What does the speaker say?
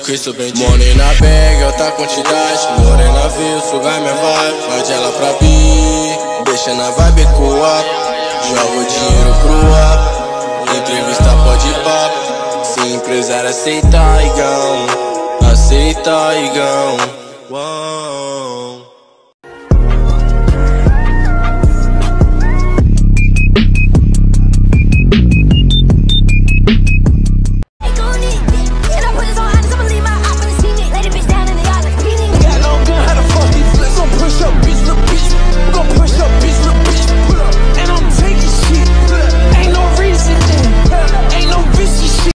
Cristo bendito. Morena bag, alta quantidade. Morena veio sugar minha vibe. Pode ela pra bi, deixa na vibe coa. Joga o dinheiro pro ar. Entrevista pode ir papo. Se empresário aceita, igão. Aceita, igão. Uau.